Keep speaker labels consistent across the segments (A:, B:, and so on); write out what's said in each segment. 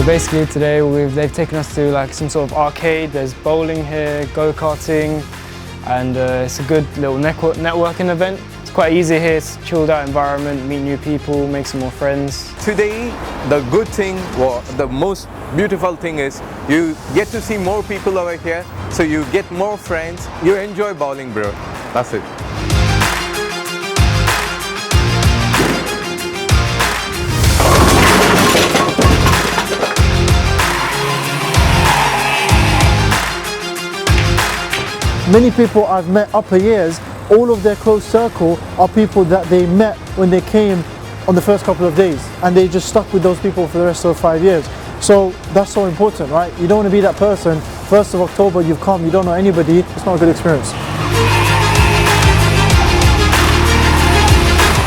A: So basically today they've taken us to like some sort of arcade. There's bowling here, go-karting, and it's a good little networking event. It's quite easy here, it's a chilled out environment, meet new people, make some more friends.
B: Today, the good thing, or the most beautiful thing is you get to see more people over here, so you get more friends. You enjoy bowling, bro. That's it.
C: Many people I've met upper years, all of their close circle are people that they met when they came on the first couple of days, and they just stuck with those people for the rest of 5 years. So that's so important, right? You don't want to be that person, 1st of October you've come, you don't know anybody, it's not a good experience.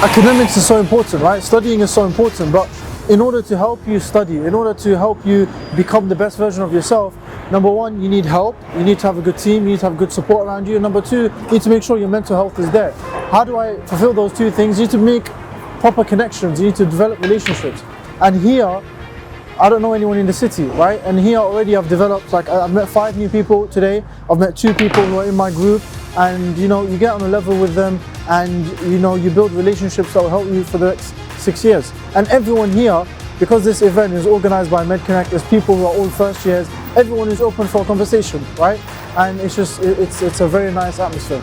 C: Academics is so important, right? Studying is so important, but in order to help you study, in order to help you become the best version of yourself, number one, you need help, you need to have a good team, you need to have good support around you, and number two, you need to make sure your mental health is there. How do I fulfill those two things? You need to make proper connections, you need to develop relationships. And here, I don't know anyone in the city, right? And here already I've developed, like I've met 5 new people today, I've met 2 people who are in my group, and you know, you get on a level with them, and you know, you build relationships that will help you for the next 6 years. And everyone here, because this event is organized by MedConnect, there's people who are all first years, everyone is open for a conversation, right? And it's just, it's a very nice atmosphere.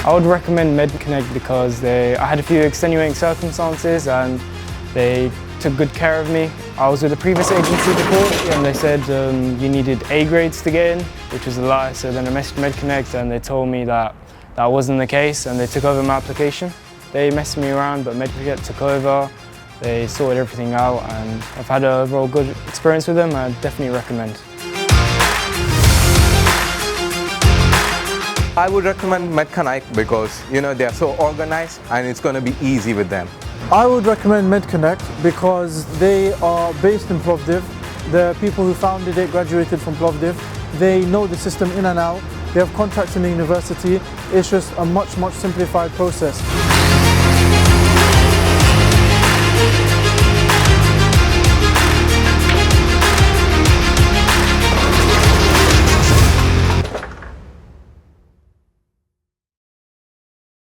A: I would recommend MedConnect because I had a few extenuating circumstances and they took good care of me. I was with a previous agency before and they said you needed A grades to get in, which was a lie. So then I messaged MedConnect and they told me that that wasn't the case and they took over my application. They messed me around, but MedConnect took over. They sorted everything out and I've had an overall good experience with them. I definitely recommend.
B: I would recommend MedConnect because you know they are so organized and it's going to be easy with them.
C: I would recommend MedConnect because they are based in Plovdiv. The people who founded it graduated from Plovdiv. They know the system in and out. They have contacts in the university. It's just a much simplified process.